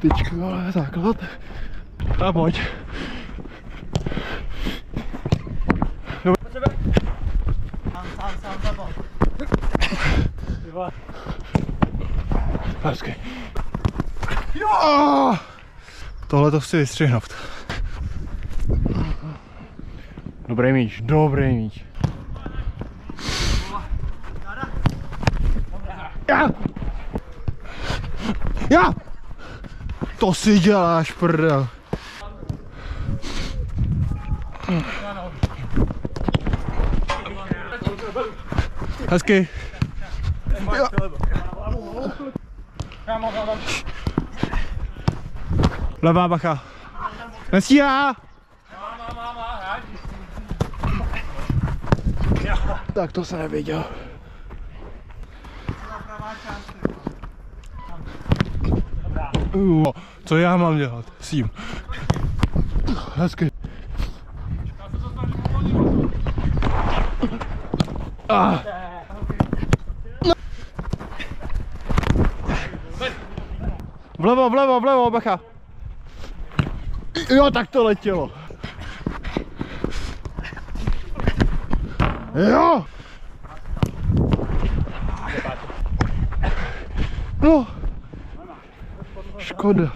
Tyčka, ale základ. A pojď. Sám zabal. Hezky. Jo! Tohle to chci vystřihnout. Dobrý míč, dobrý míč. Já! Já! To si děláš, prdel. Hezky. Levá bacha. Nestíhá! Tak to jsem neviděl. Co já mám dělat s tím? Hezky. Vlevo, bacha. Jo, tak to letělo. Jo. No. Škoda.